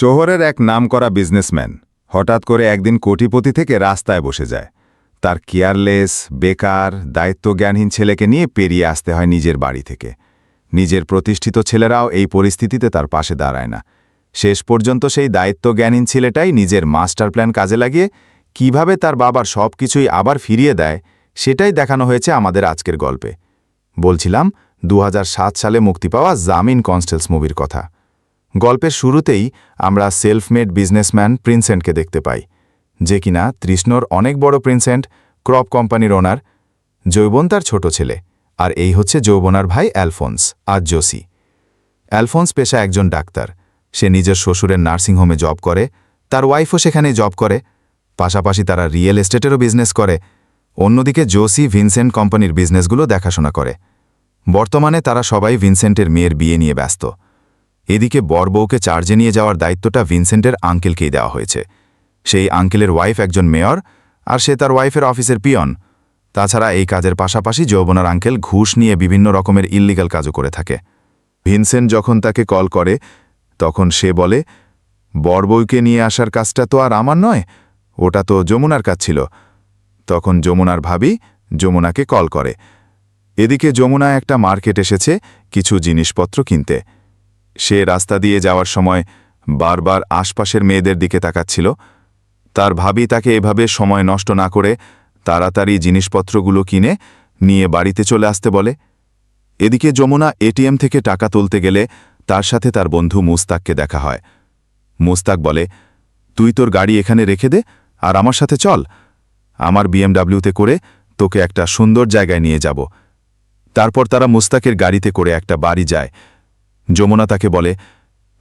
শহরের এক নামকরা বিজনেসম্যান হঠাৎ করে একদিন কোটিপতি থেকে রাস্তায় বসে যায়। তার কেয়ারলেস, বেকার, দায়িত্বজ্ঞানহীন ছেলেকে নিয়ে পেরিয়ে আসতে হয় নিজের বাড়ি থেকে। নিজের প্রতিষ্ঠিত ছেলেরাও এই পরিস্থিতিতে তার পাশে দাঁড়ায় না। শেষ পর্যন্ত সেই দায়িত্বজ্ঞানহীন ছেলেটাই নিজের মাস্টার প্ল্যান কাজে লাগিয়ে কিভাবে তার বাবার সব কিছুই আবার ফিরিয়ে দেয়, সেটাই দেখানো হয়েছে আমাদের আজকের গল্পে। বলছিলাম 2007 সালে মুক্তি পাওয়া জামিন কনস্টেলস মুভির কথা। গল্পের শুরুতেই আমরা সেলফ মেড বিজনেসম্যান প্রিন্সেন্টকে দেখতে পাই, যে কিনা তৃষ্ণর অনেক বড় প্রিন্সেন্ট, ক্রপ কোম্পানির ওনার। যৌবন তার ছোট ছেলে, আর এই হচ্ছে যৌবনার ভাই অ্যালফোন্স আর জোসি। অ্যালফোন্স পেশা একজন ডাক্তার। সে নিজের শ্বশুরের নার্সিংহোমে জব করে, তার ওয়াইফও সেখানেই জব করে। পাশাপাশি তারা রিয়েল এস্টেটেরও বিজনেস করে। অন্যদিকে জোসি ভিনসেন্ট কোম্পানির বিজনেসগুলো দেখাশোনা করে। বর্তমানে তারা সবাই ভিনসেন্টের মেয়ের বিয়ে নিয়ে ব্যস্ত। এদিকে বরবউকে চার্জে নিয়ে যাওয়ার দায়িত্বটা ভিনসেন্টের আঙ্কেলকেই দেওয়া হয়েছে। সেই আঙ্কেলের ওয়াইফ একজন মেয়র, আর সে তার ওয়াইফের অফিসের পিয়ন। তাছাড়া এই কাজের পাশাপাশি যৌবনার আঙ্কেল ঘুষ নিয়ে বিভিন্ন রকমের ইল্লিগাল কাজও করে থাকে। ভিনসেন্ট যখন তাকে কল করে, তখন সে বলে, বরবউকে নিয়ে আসার কাজটা তো আর আমার নয়, ওটা তো যমুনার কাজ ছিল। তখন যমুনার ভাবি যমুনাকে কল করে। এদিকে যমুনা একটা মার্কেট এসেছে কিছু জিনিসপত্র কিনতে। সে রাস্তা দিয়ে যাওয়ার সময় বারবার আশপাশের মেয়েদের দিকে তাকাচ্ছিল। তার ভাবি তাকে এভাবে সময় নষ্ট না করে তাড়াতাড়ি জিনিসপত্রগুলো কিনে নিয়ে বাড়িতে চলে আসতে বলে। এদিকে যমুনা এটিএম থেকে টাকা তুলতে গেলে তার সাথে তার বন্ধু মুস্তাককে দেখা হয়। মুস্তাক বলে, তুই তোর গাড়ি এখানে রেখে দে আর আমার সাথে চল, আমার বিএমডাব্লিউতে করে তোকে একটা সুন্দর জায়গায় নিয়ে যাব। তারপর তারা মুস্তাকের গাড়িতে করে একটা বাড়ি যায়। যমুনা তাকে বলে,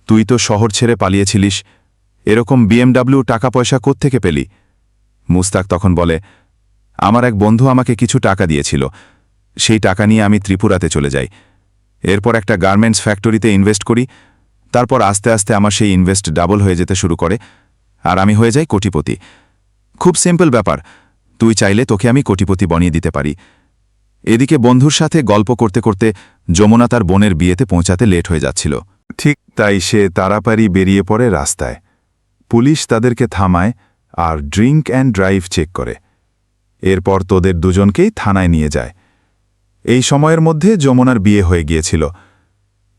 তুই তো শহর ছেড়ে পালিয়েছিলিস, এরকম বিএমডাব্লিউ টাকা পয়সা কোত্থেকে পেলি? মুস্তাক তখন বলে, আমার এক বন্ধু আমাকে কিছু টাকা দিয়েছিল, সেই টাকা নিয়ে আমি ত্রিপুরাতে চলে যাই। এরপর একটা গার্মেন্টস ফ্যাক্টরিতে ইনভেস্ট করি। তারপর আস্তে আস্তে আমার সেই ইনভেস্ট ডাবল হয়ে যেতে শুরু করে, আর আমি হয়ে যাই কোটিপতি। খুব সিম্পল ব্যাপার, তুই চাইলে তোকে আমি কোটিপতি বানিয়ে দিতে পারি। এদিকে বন্ধুর সাথে গল্প করতে করতে যমুনা তার বোনের বিয়েতে পৌঁছাতে লেট হয়ে যাচ্ছিল। ঠিক তাই সে তাড়াতাড়ি বেরিয়ে পড়ে রাস্তায়। পুলিশ তাদেরকে থামায় আর ড্রিঙ্ক অ্যান্ড ড্রাইভ চেক করে। এরপর তোদের দুজনকেই থানায় নিয়ে যায়। এই সময়ের মধ্যে যমুনার বিয়ে হয়ে গিয়েছিল।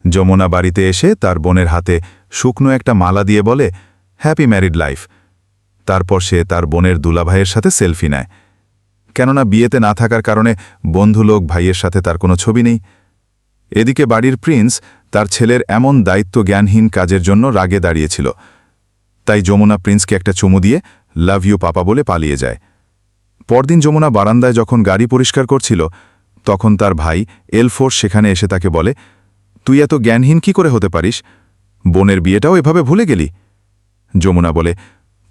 যমুনা বাড়িতে এসে তার বোনের হাতে শুকনো একটা মালা দিয়ে বলে, হ্যাপি ম্যারিড লাইফ। তারপর সে তার বোনের দুলাভাইয়ের সাথে সেলফি নেয়। কেননা বিয়েতে না থাকার কারণে বন্ধুলোক ভাইয়ের সাথে তার কোনো ছবি নেই। এদিকে বাড়ির প্রিন্স তার ছেলের এমন দায়িত্বজ্ঞানহীন কাজের জন্য রাগে দাঁড়িয়েছিল। তাই যমুনা প্রিন্সকে একটা চুমু দিয়ে লাভ ইউ পাপা বলে পালিয়ে যায়। পরদিন যমুনা বারান্দায় যখন গাড়ি পরিষ্কার করছিল, তখন তার ভাই এলফোর্স সেখানে এসে তাকে বলে, তুই এত জ্ঞানহীন কি করে হতে পারিস? বোনের বিয়েটাও এভাবে ভুলে গেলি? যমুনা বলে,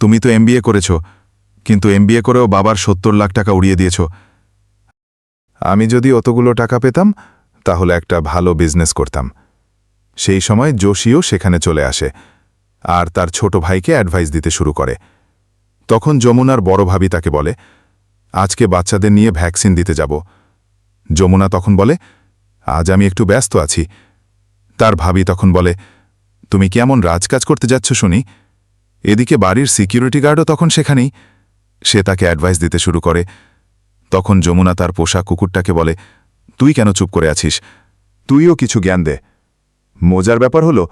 তুমি তো এমবিএ করেছ, কিন্তু এমবিএ করেও বাবার 70 লাখ টাকা উড়িয়ে দিয়েছ। আমি যদি অতগুলো টাকা পেতাম তাহলে একটা ভালো বিজনেস করতাম। সেই সময় জোশিও সেখানে চলে আসে আর তার ছোট ভাইকে অ্যাডভাইস দিতে শুরু করে। তখন যমুনার বড় ভাবি তাকে বলে, আজকে বাচ্চাদের নিয়ে ভ্যাকসিন দিতে যাব। যমুনা তখন বলে, আজ আমি একটু ব্যস্ত আছি। তার ভাবি তখন বলে, তুমি কি এমন রাজকাজ করতে যাচ্ছ শুনি? এদিকে বাড়ির সিকিউরিটি গার্ডও তখন সেখানেই। সে তাকে অ্যাডভাইস দিতে শুরু করে। তখন যমুনা তার পোষা কুকুরটাকে বলে, তুই কেন চুপ করে আছিস? তুইও কিছু জ্ঞান দে। মজার ব্যাপার হলো,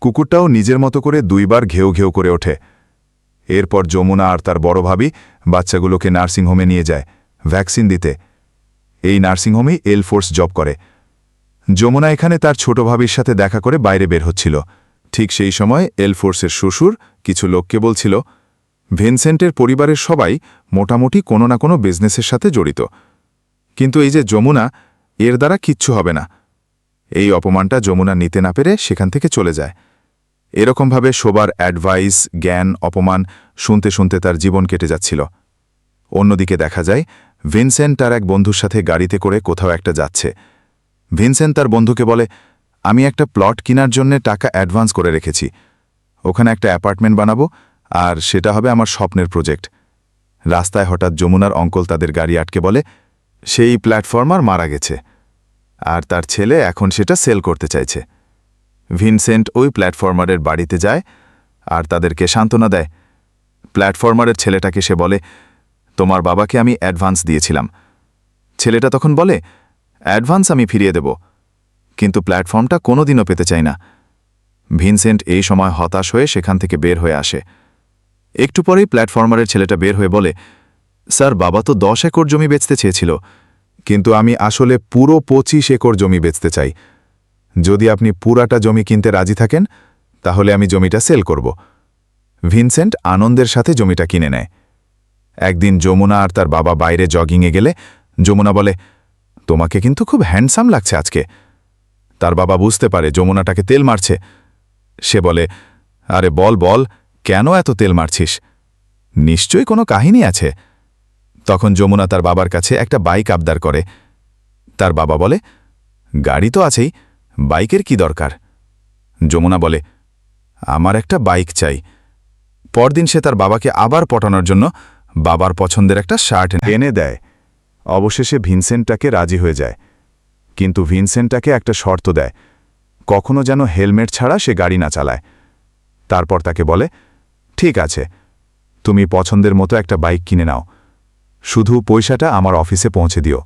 কুকুরটাও নিজের মতো করে 2 বার ঘেউ ঘেউ করে ওঠে। এরপর যমুনা আর তার বড় ভাবি বাচ্চাগুলোকে নার্সিংহোমে নিয়ে যায় ভ্যাকসিন দিতে। এই নার্সিংহোমেই এলফোর্স জব করে। যমুনা এখানে তার ছোট ভাবির সাথে দেখা করে বাইরে বের হচ্ছিল। ঠিক সেই সময় এলফোর্সের শ্বশুর কিছু লোককে বলছিল, ভিনসেন্টের পরিবারের সবাই মোটামুটি কোনো না কোনো বিজনেসের সাথে জড়িত, কিন্তু এই যে যমুনা, এর দ্বারা কিচ্ছু হবে না। এই অপমানটা যমুনা নিতে না পেরে সেখান থেকে চলে যায়। এরকমভাবে সবার অ্যাডভাইস, জ্ঞান, অপমান শুনতে শুনতে তার জীবন কেটে যাচ্ছিল। অন্যদিকে দেখা যায় ভিনসেন্ট তার এক বন্ধুর সাথে গাড়িতে করে কোথাও একটা যাচ্ছে। ভিনসেন্ট তার বন্ধুকে বলে, আমি একটা প্লট কেনার জন্য টাকা অ্যাডভান্স করে রেখেছি। ওখানে একটা অ্যাপার্টমেন্ট বানাবো, আর সেটা হবে আমার স্বপ্নের প্রজেক্ট। রাস্তায় হঠাৎ যমুনার অঙ্কল তাদের গাড়ি আটকে বলে, সেই প্ল্যাটফর্মার মারা গেছে আর তার ছেলে এখন সেটা সেল করতে চাইছে। ভিনসেন্ট ওই প্ল্যাটফর্মারের বাড়িতে যায় আর তাদেরকে সান্ত্বনা দেয়। প্ল্যাটফর্মারের ছেলেটাকে সে বলে, তোমার বাবাকে আমি অ্যাডভান্স দিয়েছিলাম। ছেলেটা তখন বলে, অ্যাডভান্স আমি ফিরিয়ে দেব, কিন্তু প্ল্যাটফর্মটা কোনোদিনও পেতে চাই না। ভিনসেন্ট এই সময় হতাশ হয়ে সেখান থেকে বের হয়ে আসে। একটু পরেই প্ল্যাটফর্মারের ছেলেটা বের হয়ে বলে, স্যার, বাবা তো 10 একর জমি বেচতে চেয়েছিল, কিন্তু আমি আসলে পুরো 25 একর জমি বেচতে চাই। যদি আপনি পুরাটা জমি কিনতে রাজি থাকেন তাহলে আমি জমিটা সেল করব। ভিনসেন্ট আনন্দের সাথে জমিটা কিনে নেয়। একদিন যমুনা আর তার বাবা বাইরে জগিংয়ে গেলে যমুনা বলে, তোমাকে কিন্তু খুব হ্যান্ডসাম লাগছে আজকে। তার বাবা বুঝতে পারে যমুনাটাকে তেল মারছে। সে বলে, আরে বল বল, কেন এত তেল মারছিস? নিশ্চয়ই কোনো কাহিনী আছে। তখন যমুনা তার বাবার কাছে একটা বাইক আবদার করে। তার বাবা বলে, গাড়ি তো আছেই, বাইকের কি দরকার? যমুনা বলে, আমার একটা বাইক চাই। পরদিন সে তার বাবাকে আবার পটানোর জন্য বাবার পছন্দের একটা শার্ট এনে দেয়। অবশেষে ভিনসেন্টটাকে রাজি হয়ে যায়, কিন্তু ভিনসেন্টটাকে একটা শর্ত দেয়, কখনো যেন হেলমেট ছাড়া সে গাড়ি না চালায়। তারপর তাকে বলে, ঠিক আছে, তুমি পছন্দের মতো একটা বাইক কিনে নাও, শুধু পয়সাটা আমার অফিসে পৌঁছে দিও।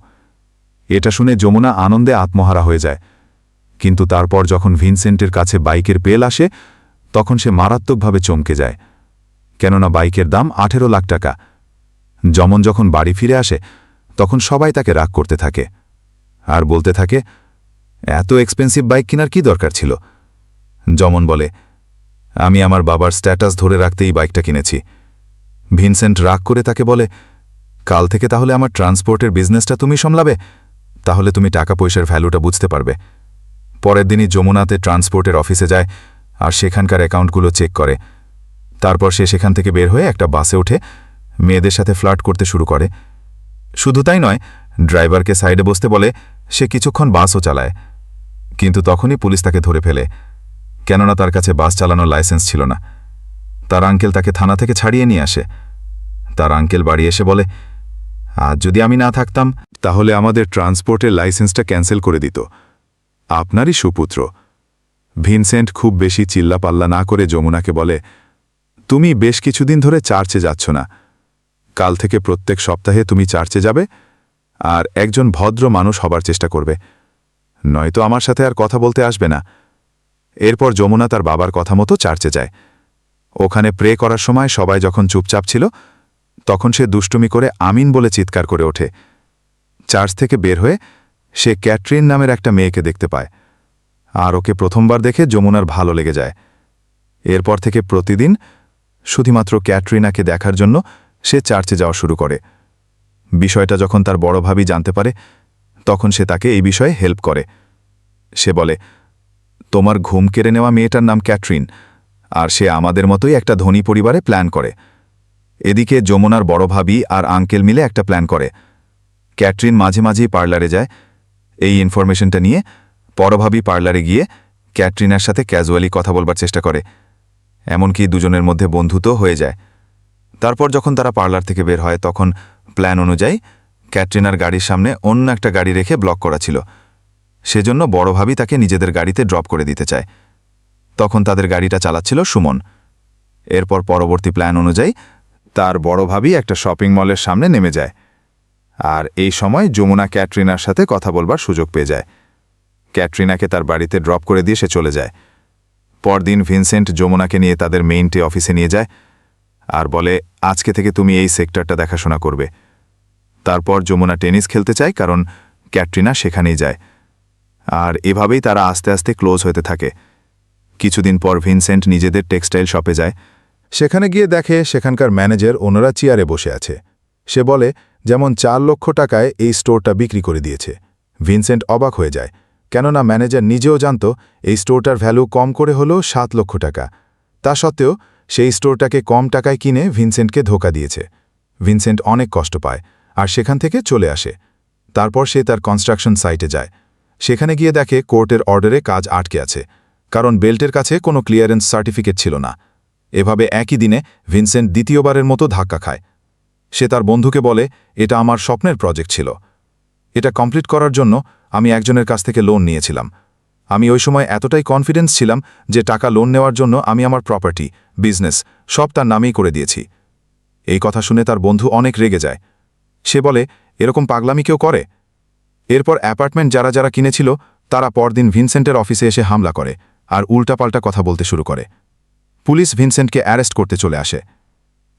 এটা শুনে যমুনা আনন্দে আত্মহারা হয়ে যায়। কিন্তু তারপর যখন ভিনসেন্টের কাছে বাইকের পেল আসে তখন সে মারাত্মকভাবে চমকে যায়, কেননা বাইকের দাম 18 লাখ টাকা। যমন যখন বাড়ি ফিরে আসে তখন সবাই তাকে রাগ করতে থাকে আর বলতে থাকে, এত এক্সপেন্সিভ বাইক কেনার কি দরকার ছিল? যমন বলে, আমি আমার বাবার স্ট্যাটাস ধরে রাখতেই বাইকটা কিনেছি। ভিনসেন্ট রাগ করে তাকে বলে, কাল থেকে তাহলে আমার ট্রান্সপোর্টের বিজনেসটা তুমি সামলাবে, তাহলে তুমি টাকা পয়সার ভ্যালুটা বুঝতে পারবে। পরের দিনই যমুনাতে ট্রান্সপোর্টের অফিসে যায় আর সেখানকার অ্যাকাউন্টগুলো চেক করে। তারপর সে সেখান থেকে বের হয়ে একটা বাসে উঠে মেয়েদের সাথে ফ্লার্ট করতে শুরু করে। শুধু তাই নয়, ড্রাইভারকে সাইডে বসতে বলে সে কিছুক্ষণ বাসও চালায়। কিন্তু তখনই পুলিশ তাকে ধরে ফেলে, কেননা তার কাছে বাস চালানোর লাইসেন্স ছিল না। তার আঙ্কেল তাকে থানা থেকে ছাড়িয়ে নিয়ে আসে। তার আঙ্কেল বাড়ি এসে বলে, আজ যদি আমি না থাকতাম তাহলে আমাদের ট্রান্সপোর্টের লাইসেন্সটা ক্যান্সেল করে দিত। আপনারই সুপুত্র। ভিনসেন্ট খুব বেশি চিল্লাপাল্লা না করে যমুনাকে বলে, তুমি বেশ কিছুদিন ধরে চার্চে যাচ্ছ না, কাল থেকে প্রত্যেক সপ্তাহে তুমি চার্চে যাবে আর একজন ভদ্র মানুষ হবার চেষ্টা করবে, নয়তো আমার সাথে আর কথা বলতে আসবে না। এরপর যমুনা তার বাবার কথা মতো চার্চে যায়। ওখানে প্রে করার সময় সবাই যখন চুপচাপ ছিল তখন সে দুষ্টুমি করে আমিন বলে চিৎকার করে ওঠে। চার্চ থেকে বের হয়ে সে ক্যাটরিন নামের একটা মেয়েকে দেখতে পায় আর ওকে প্রথমবার দেখে যমুনার ভালো লেগে যায়। এরপর থেকে প্রতিদিন শুধুমাত্র ক্যাটরিনাকে দেখার জন্য সে চার্চে যাওয়া শুরু করে। বিষয়টা যখন তার বড় ভাবি জানতে পারে তখন সে তাকে এই বিষয়ে হেল্প করে। সে বলে, তোমার ঘুম কেড়ে নেওয়া মেয়েটার নাম ক্যাটরিন, আর সে আমাদের মতোই একটা ধনী পরিবারে প্ল্যান করে। এদিকে যমুনার বড় ভাবি আর আঙ্কেল মিলে একটা প্ল্যান করে। ক্যাটরিন মাঝে মাঝেই পার্লারে যায়। এই ইনফরমেশনটা নিয়ে বড় ভাবি পার্লারে গিয়ে ক্যাটরিনার সাথে ক্যাজুয়ালি কথা বলবার চেষ্টা করে, এমনকি দুজনের মধ্যে বন্ধুত্ব হয়ে যায়। তারপর যখন তারা পার্লার থেকে বের হয় তখন প্ল্যান অনুযায়ী ক্যাটরিনার গাড়ির সামনে অন্য একটা গাড়ি রেখে ব্লক করা ছিল। সেজন্য বড় ভাবি তাকে নিজেদের গাড়িতে ড্রপ করে দিতে চায়। তখন তাদের গাড়িটা চালাচ্ছিল সুমন। এরপর পরবর্তী প্ল্যান অনুযায়ী তার বড় ভাবি একটা শপিং মলের সামনে নেমে যায় আর এই সময় যমুনা ক্যাটরিনার সাথে কথা বলবার সুযোগ পেয়ে যায়। ক্যাটরিনাকে তার বাড়িতে ড্রপ করে দিয়ে সে চলে যায়। পরদিন ভিনসেন্ট যমুনাকে নিয়ে তাদের মেইনটে অফিসে নিয়ে যায় আর বলে, আজকে থেকে তুমি এই সেক্টরটা দেখাশোনা করবে। তারপর যমুনা টেনিস খেলতে চায় কারণ ক্যাটরিনা সেখানেই যায়, আর এভাবেই তারা আস্তে আস্তে ক্লোজ হতে থাকে। কিছুদিন পর ভিনসেন্ট নিজেদের টেক্সটাইল শপে যায়। সেখানে গিয়ে দেখে সেখানকার ম্যানেজার ওনারা চেয়ারে বসে আছে। সে বলে যেমন 4 লক্ষ টাকায় এই স্টোরটা বিক্রি করে দিয়েছে। ভিনসেন্ট অবাক হয়ে যায়, কেননা ম্যানেজার নিজেও জানত এই স্টোরটার ভ্যালু কম করে হলেও 7 লক্ষ টাকা। তা সত্ত্বেও সেই স্টোরটাকে কম টাকায় কিনে ভিনসেন্টকে ধোঁকা দিয়েছে। ভিনসেন্ট অনেক কষ্ট পায় আর সেখান থেকে চলে আসে। তারপর সে তার কনস্ট্রাকশন সাইটে যায়। সেখানে গিয়ে দেখে কোর্টের অর্ডারে কাজ আটকে আছে, কারণ বেল্টের কাছে কোনো ক্লিয়ারেন্স সার্টিফিকেট ছিল না। এভাবে একই দিনে ভিনসেন্ট দ্বিতীয়বারের মতো ধাক্কা খায়। সে তার বন্ধুকে বলে, এটা আমার স্বপ্নের প্রজেক্ট ছিল, এটা কমপ্লিট করার জন্য আমি একজনের কাছ থেকে লোন নিয়েছিলাম, আমি ওই সময় এতটাই কনফিডেন্স ছিলাম যে টাকা লোন নেওয়ার জন্য আমি আমার প্রপার্টি, বিজনেস সব তার নামেই করে দিয়েছি। এই কথা শুনে তার বন্ধু অনেক রেগে যায়। সে বলে, এরকম পাগলামি কেউ করে? এরপর অ্যাপার্টমেন্ট যারা যারা কিনেছিল তারা পরদিন ভিনসেন্টের অফিসে এসে হামলা করে আর উল্টাপাল্টা কথা বলতে শুরু করে। পুলিশ ভিনসেন্টকে অ্যারেস্ট করতে চলে আসে।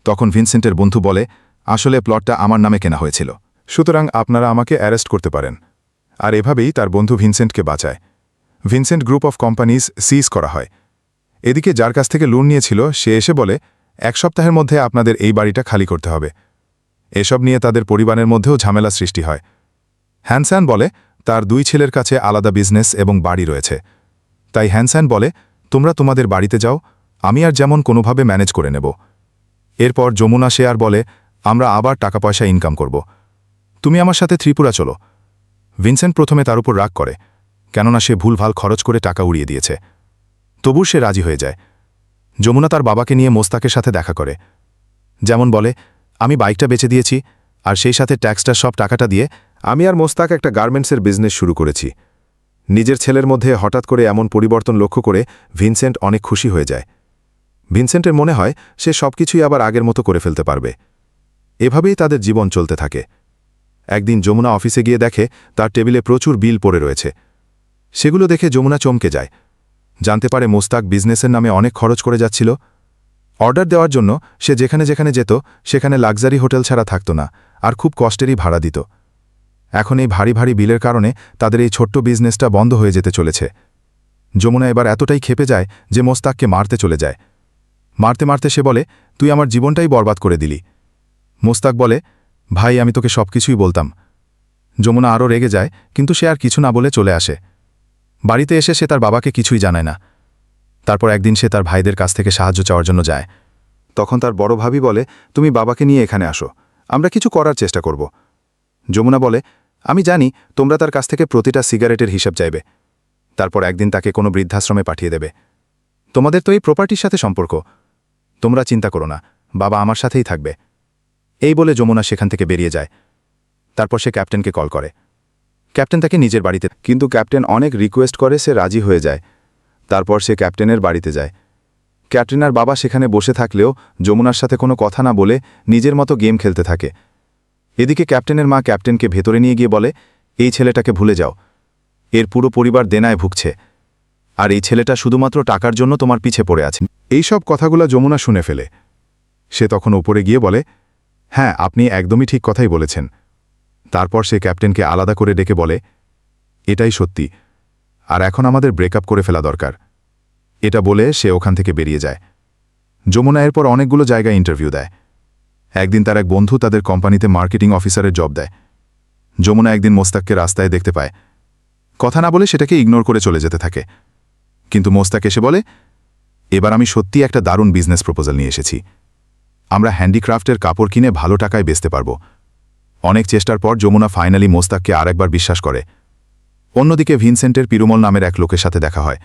তখন ভিনসেন্টের বন্ধু বলে, আসলে প্লটটা আমার নামে কেনা হয়েছিল, সুতরাং আপনারা আমাকে অ্যারেস্ট করতে পারেন। আর এভাবেই তার বন্ধু ভিনসেন্টকে বাঁচায়। ভিনসেন্ট গ্রুপ অফ কোম্পানিজ সিজ করা হয়। এদিকে যার কাছ থেকে লোন নিয়েছিল সে এসে বলে, 1 সপ্তাহের মধ্যে আপনাদের এই বাড়িটা খালি করতে হবে। এসব নিয়ে তাদের পরিবারের মধ্যেও ঝামেলা সৃষ্টি হয়। হ্যানসন বলে তার 2 ছেলের কাছে আলাদা বিজনেস এবং বাড়ি রয়েছে, তাই হ্যানসন বলে, তোমরা তোমাদের বাড়িতে যাও, আমি আর যেমন কোনোভাবে ম্যানেজ করে নেব। এরপর যমুনা সে আর বলে, আমরা আবার টাকা পয়সা ইনকাম করব, তুমি আমার সাথে ত্রিপুরা চলো। ভিনসেন্ট প্রথমে তার উপর রাগ করে, কেননা সে ভুলভাল খরচ করে টাকা উড়িয়ে দিয়েছে। তবু সে রাজি হয়ে যায়। যমুনা তার বাবাকে নিয়ে মোস্তাকের সাথে দেখা করে। যেমন বলে, আমি বাইকটা বেচে দিয়েছি, আর সেই সাথে ট্যাক্সটার সব টাকাটা দিয়ে আমি আর মোস্তাক একটা গার্মেন্টসের বিজনেস শুরু করেছি। নিজের ছেলের মধ্যে হঠাৎ করে এমন পরিবর্তন লক্ষ্য করে ভিনসেন্ট অনেক খুশি হয়ে যায়। ভিনসেন্টের মনে হয় সে সবকিছুই আবার আগের মতো করে ফেলতে পারবে। এভাবেই তাদের জীবন চলতে থাকে। একদিন যমুনা অফিসে গিয়ে দেখে তার টেবিলে প্রচুর বিল পড়ে রয়েছে। সেগুলো দেখে যমুনা চমকে যায়। জানতে পারে মোস্তাক বিজনেসের নামে অনেক খরচ করে যাচ্ছিল। অর্ডার দেওয়ার জন্য সে যেখানে যেখানে যেত সেখানে লাক্সারি হোটেল ছাড়া থাকত না, আর খুব কষ্টেরই ভাড়া দিত। এখন এই ভারী ভারী বিলের কারণে তাদের এই ছোট্ট বিজনেসটা বন্ধ হয়ে যেতে চলেছে। যমুনা এবার এতটাই ক্ষেপে যায় যে মোস্তাককে মারতে চলে যায়। মারতে মারতে সে বলে, তুই আমার জীবনটাই বরবাদ করে দিলি। মোস্তাক বলে, ভাই আমি তোকে সবকিছুই বলতাম। যমুনা আরও রেগে যায়, কিন্তু সে আর কিছু না বলে চলে আসে। বাড়িতে এসে সে তার বাবাকে কিছুই জানায় না। তারপর একদিন সে তার ভাইদের কাছ থেকে সাহায্য চাওয়ার জন্য যায়। তখন তার বড় ভাবি বলে, তুমি বাবাকে নিয়ে এখানে আসো, আমরা কিছু করার চেষ্টা করব। যমুনা বলে, আমি জানি তোমরা তার কাছ থেকে প্রতিটা সিগারেটের হিসাব চাইবে, তারপর একদিন তাকে কোনো বৃদ্ধাশ্রমে পাঠিয়ে দেবে। তোমাদের তো এই প্রপার্টির সাথে সম্পর্ক, তোমরা চিন্তা করো না, বাবা আমার সাথেই থাকবে। এই বলে যমুনা সেখান থেকে বেরিয়ে যায়। তারপর সে ক্যাপ্টেনকে কল করে। ক্যাপ্টেন তাকে নিজের বাড়িতে, কিন্তু ক্যাপ্টেন অনেক রিকোয়েস্ট করে সে রাজি হয়ে যায়। তারপর সে ক্যাপ্টেনের বাড়িতে যায়। ক্যাটরিনার বাবা সেখানে বসে থাকলেও যমুনার সাথে কোনো কথা না বলে নিজের মতো গেম খেলতে থাকে। এদিকে ক্যাপ্টেনের মা ক্যাপ্টেনকে ভেতরে নিয়ে গিয়ে বলে, এই ছেলেটাকে ভুলে যাও, এর পুরো পরিবার দেনায় ভুগছে, আর এই ছেলেটা শুধুমাত্র টাকার জন্য তোমার পিছে পড়ে আছে। এই সব কথাগুলো যমুনা শুনে ফেলে। সে তখন উপরে গিয়ে বলে, হ্যাঁ আপনি একদমই ঠিক কথাই বলেছেন। তারপর সে ক্যাপ্টেনকে আলাদা করে ডেকে বলে, এটাই সত্যি, আর এখন আমাদের ব্রেকআপ করে ফেলা দরকার। এটা বলে সে ওখান থেকে বেরিয়ে যায়। যমুনা এরপর অনেকগুলো জায়গায় ইন্টারভিউ দেয়। একদিন তার এক বন্ধু তাদের কোম্পানিতে মার্কেটিং অফিসারের জব দেয়। যমুনা একদিন মোস্তাককে রাস্তায় দেখতে পায়। কথা না বলে সেটাকে ইগনোর করে চলে যেতে থাকে। কিন্তু মোস্তাক এসে বলে, এবার আমি সত্যি একটা দারুণ বিজনেস প্রপোজাল নিয়ে এসেছি। আমরা হ্যান্ডিক্রাফটের কাপড় কিনে ভালো টাকায় বেচতে পারব। অনেক চেষ্টার পর যমুনা ফাইনালি মোস্তাককে আরেকবার বিশ্বাস করে। অন্যদিকে ভিনসেন্টের পিরুমল নামের এক লোকের সাথে দেখা হয়।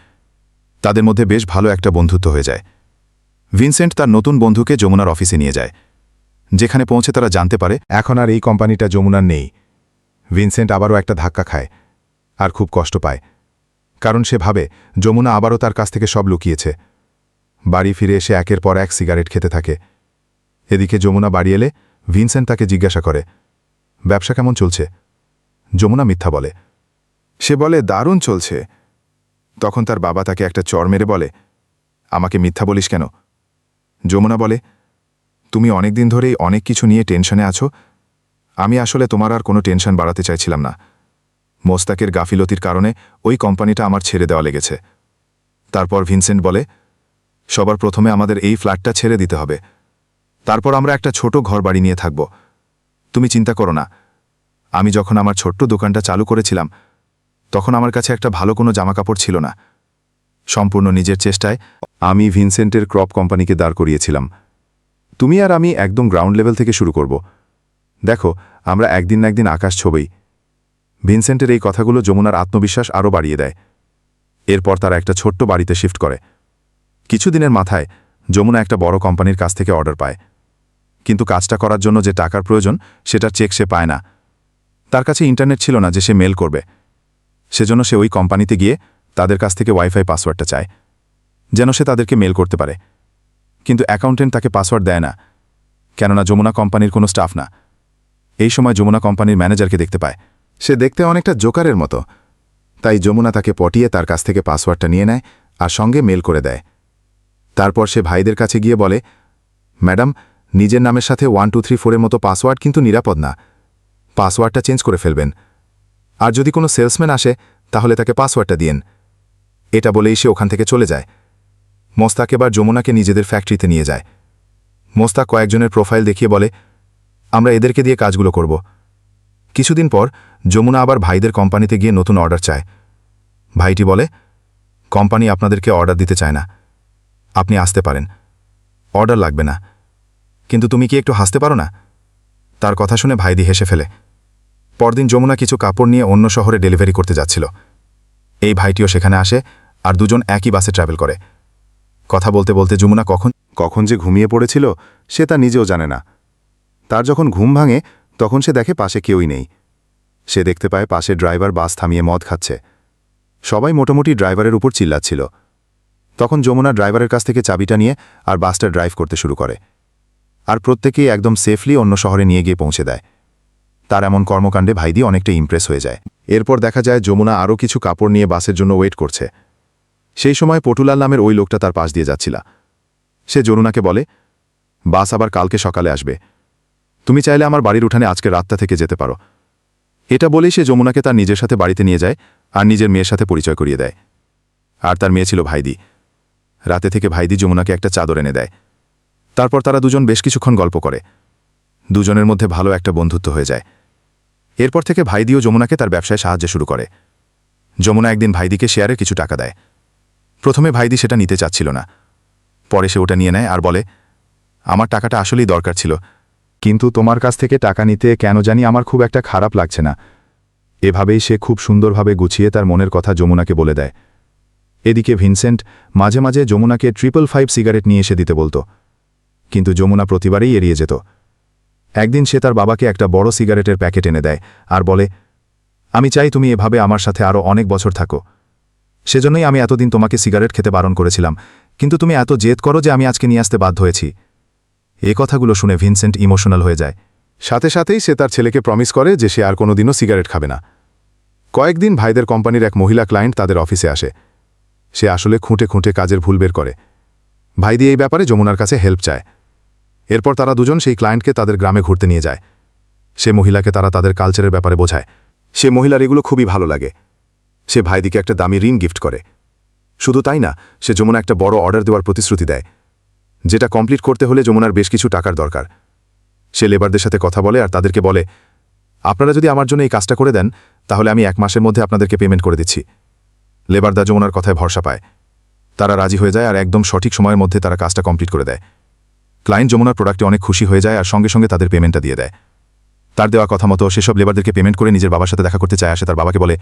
তাদের মধ্যে বেশ ভালো একটা বন্ধুত্ব হয়ে যায়। ভিনসেন্ট তার নতুন বন্ধুকে যমুনার অফিসে নিয়ে যায়। যেখানে পৌঁছে তারা জানতে পারে এখন আর এই কোম্পানিটা যমুনার নেই। ভিনসেন্ট আবারও একটা ধাক্কা খায় আর খুব কষ্ট পায়, কারণ সে ভাবে যমুনা আবারও তার কাছ থেকে সব লুকিয়েছে। বাড়ি ফিরে এসে একের পর এক সিগারেট খেতে থাকে। এদিকে যমুনা বাড়ি এলে ভিনসেন্ট তাকে জিজ্ঞাসা করে, ব্যবসা কেমন চলছে? যমুনা মিথ্যা বলে। সে বলে, দারুণ চলছে। তখন তার বাবা তাকে একটা চড় মেরে বলে, আমাকে মিথ্যা বলিস কেন? যমুনা বলে, তুমি অনেকদিন ধরেই অনেক কিছু নিয়ে টেনশনে আছো। আমি আসলে তোমার আর কোনো টেনশন বাড়াতে চাইছিলাম না। মোস্তাকের গাফিলতির কারণে ওই কোম্পানিটা আমার ছেড়ে দেওয়া লেগেছে। তারপর ভিনসেন্ট বলে, সবার প্রথমে আমাদের এই ফ্ল্যাটটা ছেড়ে দিতে হবে, তারপর আমরা একটা ছোট ঘর বাড়ি নিয়ে থাকব। তুমি চিন্তা করো না, আমি যখন আমার ছোট্ট দোকানটা চালু করেছিলাম তখন আমার কাছে একটা ভালো কোনো জামাকাপড় ছিল না। সম্পূর্ণ নিজের চেষ্টায় আমি ভিনসেন্টের ক্রপ কোম্পানিকে দাঁড় করিয়েছিলাম। তুমি আর আমি একদম গ্রাউন্ড লেভেল থেকে শুরু করব। দেখো, আমরা একদিন না একদিন আকাশ ছোঁবই। ভিনসেন্টের এই কথাগুলো যমুনার আত্মবিশ্বাস আরও বাড়িয়ে দেয়। এরপর তারা একটা ছোট্ট বাড়িতে শিফট করে। কিছুদিনের মাথায় যমুনা একটা বড় কোম্পানির কাছ থেকে অর্ডার পায়, কিন্তু কাজটা করার জন্য যে টাকার প্রয়োজন সেটার চেক সে পায় না। তার কাছে ইন্টারনেট ছিল না যে সে মেল করবে। সেজন্য সে ওই কোম্পানিতে গিয়ে তাদের কাছ থেকে ওয়াইফাই পাসওয়ার্ডটা চায় যেন সে তাদেরকে মেল করতে পারে। কিন্তু অ্যাকাউন্টেন্ট তাকে পাসওয়ার্ড দেয় না, কেননা যমুনা কোম্পানির কোনো স্টাফ না। এই সময় যমুনা কোম্পানির ম্যানেজারকে দেখতে পায়। সে দেখতে অনেকটা জোকারের মতো, তাই যমুনা তাকে পটিয়ে তার কাছ থেকে পাসওয়ার্ডটা নিয়ে নেয় আর সঙ্গে মেল করে দেয়। তারপর সে ভাইদের কাছে গিয়ে বলে, ম্যাডাম, নিজের নামের সাথে 1234-এর মতো পাসওয়ার্ড কিন্তু নিরাপদ না, পাসওয়ার্ডটা চেঞ্জ করে ফেলবেন। আর যদি কোনো সেলসম্যান আসে তাহলে তাকে পাসওয়ার্ডটা দিয়েন। এটা বলেই সে ওখান থেকে চলে যায়। মোস্তাক এবার যমুনাকে নিজেদের ফ্যাক্টরিতে নিয়ে যায়। মোস্তাক কয়েকজনের প্রোফাইল দেখিয়ে বলে, আমরা এদেরকে দিয়ে কাজগুলো করব। কিছুদিন পর যমুনা আবার ভাইদের কোম্পানিতে গিয়ে নতুন অর্ডার চায়। ভাইটি বলে, কোম্পানি আপনাদেরকে অর্ডার দিতে চায় না, আপনি আসতে পারেন, অর্ডার লাগবে না, কিন্তু তুমি কি একটু হাসতে পারো না? তার কথা শুনে ভাইদি হেসে ফেলে। পরদিন যমুনা কিছু কাপড় নিয়ে অন্য শহরে ডেলিভারি করতে যাচ্ছিল। এই ভাইটিও সেখানে আসে আর দুজন একই বাসে ট্রাভেল করে। কথা বলতে বলতে যমুনা কখন যে ঘুমিয়ে পড়েছিল সে তা নিজেও জানে না। তার যখন ঘুম ভাঙে তখন সে দেখে পাশে কেউই নেই। সে দেখতে পায় পাশে ড্রাইভার বাস থামিয়ে মদ খাচ্ছে। সবাই মোটামুটি ড্রাইভারের উপর চিল্লাচ্ছিল। তখন যমুনা ড্রাইভারের কাছ থেকে চাবিটা নিয়ে আর বাসটা ড্রাইভ করতে শুরু করে, আর প্রত্যেকেই একদম সেফলি অন্য শহরে নিয়ে গিয়ে পৌঁছে দেয়। তার এমন কর্মকাণ্ডে ভাইদি অনেকটা ইমপ্রেস হয়ে যায়। এরপর দেখা যায় যমুনা আরও কিছু কাপড় নিয়ে বাসের জন্য ওয়েট করছে। সেই সময় পটুলাল নামের ওই লোকটা তার পাশ দিয়ে যাচ্ছিল। সে যমুনাকে বলে, বাস আবার কালকে সকালে আসবে, তুমি চাইলে আমার বাড়ির উঠানে আজকে রাতটা থেকে যেতে পারো। এটা বলেই সে যমুনাকে তার নিজের সাথে বাড়িতে নিয়ে যায় আর নিজের মেয়ের সাথে পরিচয় করিয়ে দেয়। আর তার মেয়ে ছিল ভাইদি। রাতে থেকে ভাইদি যমুনাকে একটা চাদর এনে দেয়। তারপর তারা দুজন বেশ কিছুক্ষণ গল্প করে। দুজনের মধ্যে ভালো একটা বন্ধুত্ব হয়ে যায়। এরপর থেকে ভাইদিও যমুনাকে তার ব্যবসায় সাহায্য শুরু করে। যমুনা একদিন ভাইদিকে শেয়ারে কিছু টাকা দেয়। প্রথমে ভাইদি সেটা নিতে চাচ্ছিল না, পরে সে ওটা নিয়ে নেয় আর বলে, আমার টাকাটা আসলেই দরকার ছিল, কিন্তু তোমার কাছ থেকে টাকা নিতে কেন জানি আমার খুব একটা খারাপ লাগছে না। এভাবেই সে খুব সুন্দরভাবে গুছিয়ে তার মনের কথা যমুনাকে বলে দেয়। এদিকে ভিনসেন্ট মাঝে মাঝে যমুনাকে 555 সিগারেট নিয়ে এসে দিতে বলত, কিন্তু যমুনা প্রতিবারেই এড়িয়ে যেত। একদিন সে তার বাবাকে একটা বড় সিগারেটের প্যাকেট এনে দেয় আর বলে, আমি চাই তুমি এভাবে আমার সাথে আরও অনেক বছর থাকো। সেজন্যই আমি এতদিন তোমাকে সিগারেট খেতে বারণ করেছিলাম, কিন্তু তুমি এত জেদ করো যে আমি আজকে নিয়ে আসতে বাধ্য হয়েছি। এই কথাগুলো শুনে ভিনসেন্ট ইমোশনাল হয়ে যায়। সাথে সাথেই সে তার ছেলেকে প্রমিস করে যে সে আর কোনোদিনও সিগারেট খাবে না। কয়েকদিন ভাইদের কোম্পানির এক মহিলা ক্লায়েন্ট তাদের অফিসে আসে। সে আসলে খুঁটে খুঁটে কাজের ভুল বের করে। ভাইদি এই ব্যাপারে যমুনার কাছে হেল্প চায়। এরপর তারা দুজন সেই ক্লায়েন্টকে তাদের গ্রামে ঘুরতে নিয়ে যায়। সে মহিলাকে তারা তাদের কালচারের ব্যাপারে বোঝায়। সে মহিলার এগুলো খুবই ভালো লাগে। সে ভাইদিকে একটা দামি রিং গিফট করে। শুধু তাই না, সে যমুনা একটা বড় অর্ডার দেওয়ার প্রতিশ্রুতি দেয়, যেটা কমপ্লিট করতে হলে যমুনার বেশ কিছু টাকার দরকার। সে লেবারদের সাথে কথা বলে আর তাদেরকে বলে, আপনারা যদি আমার জন্য এই কাজটা করে দেন তাহলে আমি 1 মাসের মধ্যে আপনাদেরকে পেমেন্ট করে দিচ্ছি। লেবারদা যমুনার কথায় ভরসা পায়। তারা রাজি হয়ে যায় আর একদম সঠিক সময়ের মধ্যে তারা কাজটা কমপ্লিট করে দেয়। ক্লায়েন্ট যমুনার প্রোডাক্টে অনেক খুশি হয়ে যায় আর সঙ্গে সঙ্গে তাদের পেমেন্টটা দিয়ে দেয়। তার দেওয়া কথা মতো সেসব লেবারদেরকে পেমেন্ট করে নিজের বাবার সাথে দেখা করতে চায়। আসে তার বাবাকে বলে,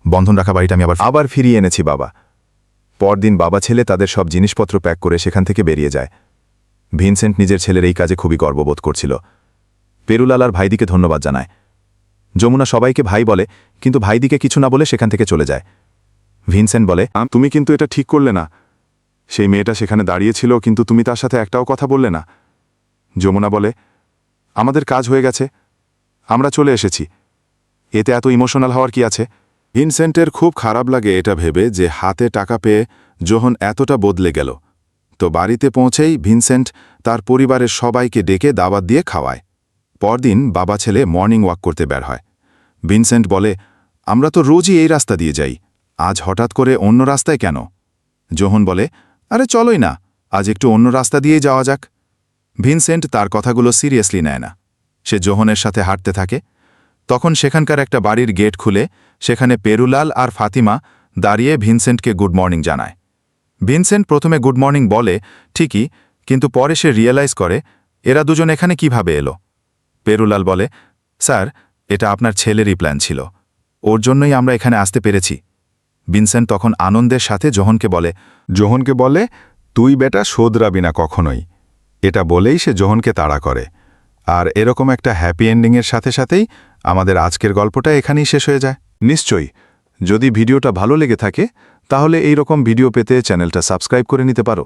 বন্ধন রাখা বাড়িটা আমি আবার ফিরিয়ে এনেছি বাবা। পরদিন বাবা ছেলে তাদের সব জিনিসপত্র প্যাক করে সেখান থেকে বেরিয়ে যায়। ভিনসেন্ট নিজের ছেলের এই কাজে খুবই গর্ববোধ করছিল। পেরুলাল আর ভাইদিকে ধন্যবাদ জানায়। যমুনা সবাইকে ভাই বলে, কিন্তু ভাইদিকে কিছু না বলে সেখান থেকে চলে যায়। ভিনসেন্ট বলে, তুমি কিন্তু এটা ঠিক করলে না। সেই মেয়েটা সেখানে দাঁড়িয়েছিল, কিন্তু তুমি তার সাথে একটাও কথা বললে না। যমুনা বলে, আমাদের কাজ হয়ে গেছে, আমরা চলে এসেছি, এতে এত ইমোশনাল হওয়ার কি আছে? ভিনসেন্টের খুব খারাপ লাগে এটা ভেবে যে হাতে টাকা পেয়ে যোহন এতটা বদলে গেল। তো বাড়িতে পৌঁছেই ভিনসেন্ট তার পরিবারের সবাইকে ডেকে দাওয়াত দিয়ে খাওয়ায়। পরদিন বাবা ছেলে মর্নিং ওয়াক করতে বের হয়। ভিনসেন্ট বলে, আমরা তো রোজই এই রাস্তা দিয়ে যাই, আজ হঠাৎ করে অন্য রাস্তায় কেন? যোহন বলে, আরে চলোই না, আজ একটু অন্য রাস্তা দিয়েই যাওয়া যাক। ভিনসেন্ট তার কথাগুলো সিরিয়াসলি নেয় না। সে যোহনের সাথে হাঁটতে থাকে। তখন সেখানকার একটা বাড়ির গেট খুলে সেখানে পেরুলাল আর ফাতিমা দাঁড়িয়ে ভিনসেন্টকে গুড মর্নিং জানায়। ভিনসেন্ট প্রথমে গুড মর্নিং বলে ঠিকই, কিন্তু পরে সে রিয়েলাইজ করে এরা দুজন এখানে কিভাবে এলো। পেরুলাল বলে, স্যার, এটা আপনার ছেলেরই প্ল্যান ছিল, ওর জন্যই আমরা এখানে আসতে পেরেছি। ভিনসেন্ট তখন আনন্দের সাথে যোহনকে বলে, তুই বেটা শোধরাবি না কখনোই। এটা বলেই সে যোহনকে তাড়া করে। আর এরকম একটা হ্যাপি এন্ডিংয়ের সাথে সাথেই আমাদের আজকের গল্পটা এখানেই শেষ হয়ে যায়। নিশ্চয়ই, যদি ভিডিওটা ভালো লেগে থাকে তাহলে এই রকম ভিডিও পেতে চ্যানেলটা সাবস্ক্রাইব করে নিতে পারো।